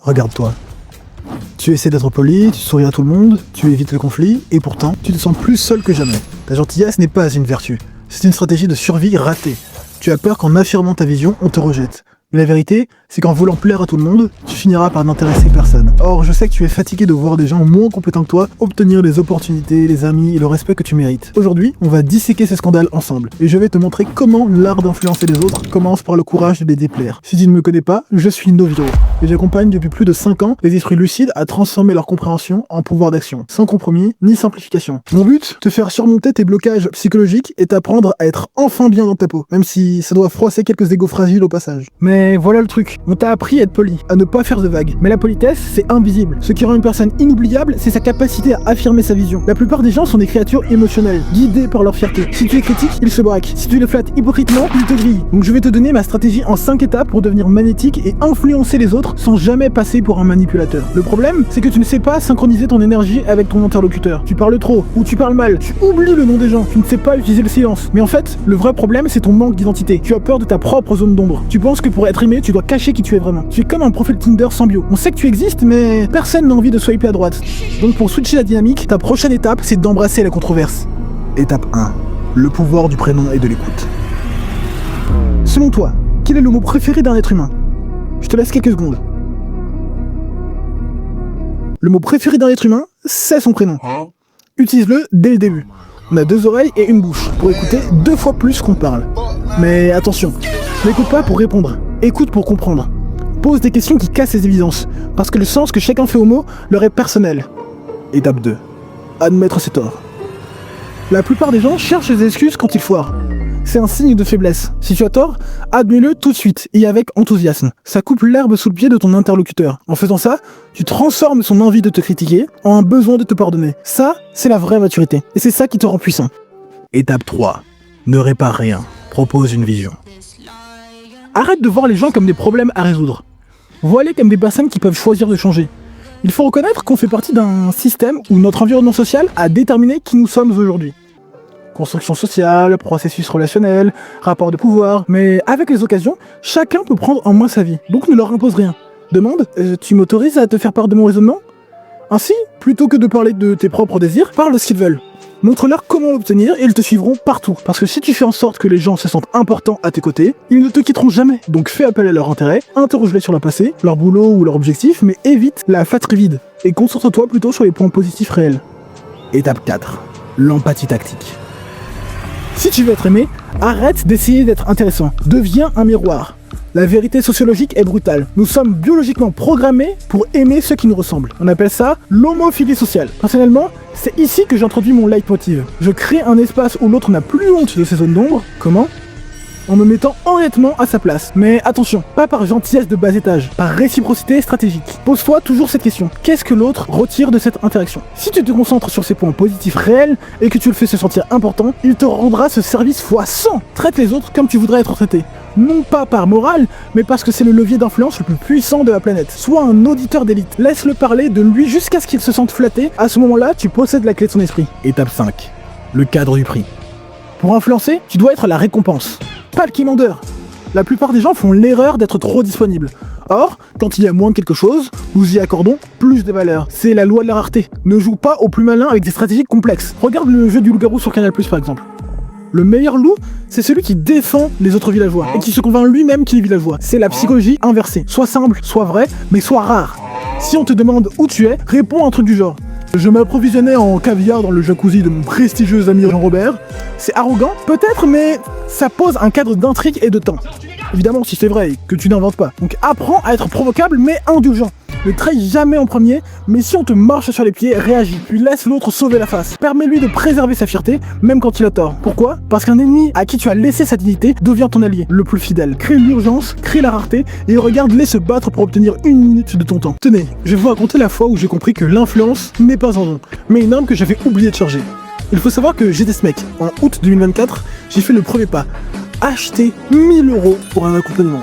Regarde-toi. Tu essaies d'être poli, tu souris à tout le monde, tu évites le conflit, et pourtant, tu te sens plus seul que jamais. Ta gentillesse n'est pas une vertu, c'est une stratégie de survie ratée. Tu as peur qu'en affirmant ta vision, on te rejette. Mais la vérité, c'est qu'en voulant plaire à tout le monde, tu finiras par n'intéresser personne. Or, je sais que tu es fatigué de voir des gens moins compétents que toi obtenir les opportunités, les amis et le respect que tu mérites. Aujourd'hui, on va disséquer ces scandales ensemble, et je vais te montrer comment l'art d'influencer les autres commence par le courage de les déplaire. Si tu ne me connais pas, je suis Noviro, et j'accompagne depuis plus de 5 ans les esprits lucides à transformer leur compréhension en pouvoir d'action, sans compromis ni simplification. Mon but, te faire surmonter tes blocages psychologiques et t'apprendre à être enfin bien dans ta peau, même si ça doit froisser quelques égos fragiles au passage. Mais voilà le truc, on t'a appris à être poli, à ne pas faire de vagues. Mais la politesse, c'est invisible. Ce qui rend une personne inoubliable, c'est sa capacité à affirmer sa vision. La plupart des gens sont des créatures émotionnelles, guidées par leur fierté. Si tu es critique, ils se braquent. Si tu les flattes hypocritement, ils te grillent. Donc je vais te donner ma stratégie en 5 étapes pour devenir magnétique et influencer les autres sans jamais passer pour un manipulateur. Le problème, c'est que tu ne sais pas synchroniser ton énergie avec ton interlocuteur. Tu parles trop, ou tu parles mal, tu oublies le nom des gens, tu ne sais pas utiliser le silence. Mais en fait, le vrai problème, c'est ton manque d'identité. Tu as peur de ta propre zone d'ombre. Tu penses que pour être aimé, tu dois cacher qui tu es vraiment. Tu es comme un profil Tinder sans bio. On sait que tu existes, mais personne n'a envie de swiper à droite. Donc pour switcher la dynamique, ta prochaine étape, c'est d'embrasser la controverse. Étape 1. Le pouvoir du prénom et de l'écoute. Selon toi, quel est le mot préféré d'un être humain? Je te laisse quelques secondes. Le mot préféré d'un être humain, c'est son prénom. Utilise-le dès le début. On a 2 oreilles et une bouche pour écouter 2 fois plus qu'on parle. Mais attention, n'écoute pas pour répondre, écoute pour comprendre. Pose des questions qui cassent les évidences, parce que le sens que chacun fait au mot leur est personnel. Étape 2. Admettre ses torts. La plupart des gens cherchent des excuses quand ils foirent. C'est un signe de faiblesse. Si tu as tort, admets-le tout de suite et avec enthousiasme. Ça coupe l'herbe sous le pied de ton interlocuteur. En faisant ça, tu transformes son envie de te critiquer en un besoin de te pardonner. Ça, c'est la vraie maturité. Et c'est ça qui te rend puissant. Étape 3. Ne répare rien. Propose une vision. Arrête de voir les gens comme des problèmes à résoudre. Vois-les comme des personnes qui peuvent choisir de changer. Il faut reconnaître qu'on fait partie d'un système où notre environnement social a déterminé qui nous sommes aujourd'hui. Construction sociale, processus relationnel, rapport de pouvoir, mais avec les occasions, chacun peut prendre en main sa vie, donc ne leur impose rien. Demande, tu m'autorises à te faire part de mon raisonnement? Ainsi, plutôt que de parler de tes propres désirs, parle de ce qu'ils veulent. Montre-leur comment l'obtenir et ils te suivront partout. Parce que si tu fais en sorte que les gens se sentent importants à tes côtés, ils ne te quitteront jamais. Donc fais appel à leur intérêt, interroge-les sur leur passé, leur boulot ou leur objectif, mais évite la flatterie vide. Et concentre-toi plutôt sur les points positifs réels. Étape 4. L'empathie tactique. Si tu veux être aimé, arrête d'essayer d'être intéressant. Deviens un miroir. La vérité sociologique est brutale. Nous sommes biologiquement programmés pour aimer ceux qui nous ressemblent. On appelle ça l'homophilie sociale. Personnellement, c'est ici que j'introduis mon leitmotiv. Je crée un espace où l'autre n'a plus honte de ses zones d'ombre. Comment? En me mettant honnêtement à sa place. Mais attention, pas par gentillesse de bas étage, par réciprocité stratégique. Pose-toi toujours cette question. Qu'est-ce que l'autre retire de cette interaction? Si tu te concentres sur ces points positifs réels et que tu le fais se sentir important, il te rendra ce service fois 100. Traite les autres comme tu voudrais être traité. Non pas par morale, mais parce que c'est le levier d'influence le plus puissant de la planète. Sois un auditeur d'élite. Laisse-le parler de lui jusqu'à ce qu'il se sente flatté. À ce moment-là, tu possèdes la clé de son esprit. Étape 5. Le cadre du prix. Pour influencer, tu dois être la récompense, pas le quémandeur. La plupart des gens font l'erreur d'être trop disponibles. Or, quand il y a moins de quelque chose, nous y accordons plus de valeur. C'est la loi de la rareté. Ne joue pas au plus malin avec des stratégies complexes. Regarde le jeu du loup-garou sur Canal+, par exemple. Le meilleur loup, c'est celui qui défend les autres villageois et qui se convainc lui-même qu'il est villageois. C'est la psychologie inversée. Sois simple, sois vrai, mais sois rare. Si on te demande où tu es, réponds un truc du genre: je m'approvisionnais en caviar dans le jacuzzi de mon prestigieux ami Jean-Robert. C'est arrogant, peut-être, mais ça pose un cadre d'intrigue et de temps. Évidemment, si c'est vrai et que tu n'inventes pas. Donc apprends à être provocable mais indulgent. Ne trahis jamais en premier, mais si on te marche sur les pieds, réagis, puis laisse l'autre sauver la face. Permets-lui de préserver sa fierté, même quand il a tort. Pourquoi? Parce qu'un ennemi à qui tu as laissé sa dignité devient ton allié, le plus fidèle. Crée l'urgence, crée la rareté, et regarde-les se battre pour obtenir 1 minute de ton temps. Tenez, je vais vous raconter la fois où j'ai compris que l'influence n'est pas un don, mais une arme que j'avais oublié de charger. Il faut savoir que j'étais ce mec. En août 2024, j'ai fait le premier pas. Acheter 1000 € pour un accompagnement.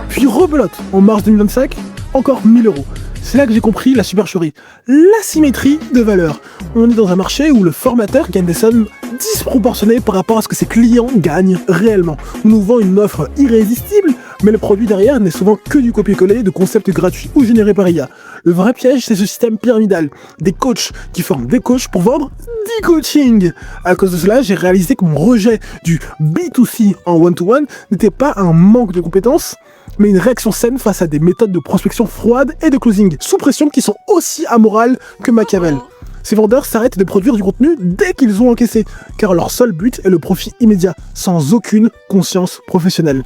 Puis rebelote, en mars 2025, encore 1000 €. C'est là que j'ai compris la supercherie, l'asymétrie de valeur. On est dans un marché où le formateur gagne des sommes disproportionnées par rapport à ce que ses clients gagnent réellement. On nous vend une offre irrésistible, Mais le produit derrière n'est souvent que du copier-coller de concepts gratuits ou générés par IA. Le vrai piège, c'est ce système pyramidal. Des coachs qui forment des coachs pour vendre du coaching. À cause de cela, j'ai réalisé que mon rejet du B2C en one-to-one n'était pas un manque de compétences, mais une réaction saine face à des méthodes de prospection froide et de closing, sous pression, qui sont aussi amorales que Machiavel. Ces vendeurs s'arrêtent de produire du contenu dès qu'ils ont encaissé, car leur seul but est le profit immédiat, sans aucune conscience professionnelle.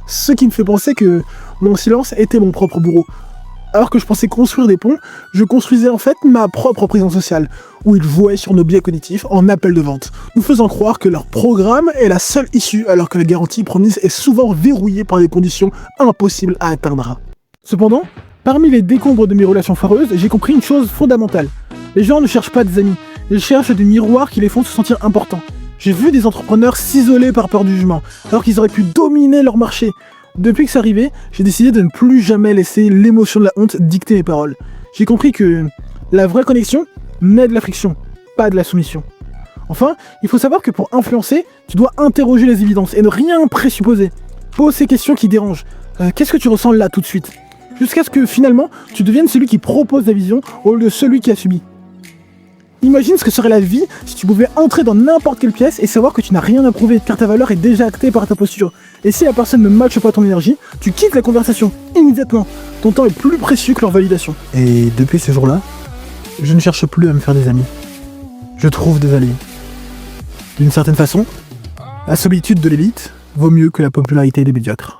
Ce qui me fait penser que mon silence était mon propre bourreau. Alors que je pensais construire des ponts, je construisais en fait ma propre prison sociale, où ils jouaient sur nos biais cognitifs en appel de vente, nous faisant croire que leur programme est la seule issue, alors que la garantie promise est souvent verrouillée par des conditions impossibles à atteindre. Cependant, parmi les décombres de mes relations foireuses, j'ai compris une chose fondamentale. Les gens ne cherchent pas des amis, ils cherchent des miroirs qui les font se sentir importants. J'ai vu des entrepreneurs s'isoler par peur du jugement, alors qu'ils auraient pu dominer leur marché. Depuis que c'est arrivé, j'ai décidé de ne plus jamais laisser l'émotion de la honte dicter mes paroles. J'ai compris que la vraie connexion naît de la friction, pas de la soumission. Enfin, il faut savoir que pour influencer, tu dois interroger les évidences et ne rien présupposer. Pose ces questions qui dérangent. Qu'est-ce que tu ressens là tout de suite ? Jusqu'à ce que finalement, tu deviennes celui qui propose la vision au lieu de celui qui a subi. Imagine ce que serait la vie si tu pouvais entrer dans n'importe quelle pièce et savoir que tu n'as rien à prouver, car ta valeur est déjà actée par ta posture. Et si la personne ne matche pas ton énergie, tu quittes la conversation immédiatement. Ton temps est plus précieux que leur validation. Et depuis ce jour-là, je ne cherche plus à me faire des amis. Je trouve des alliés. D'une certaine façon, la solitude de l'élite vaut mieux que la popularité des médiocres.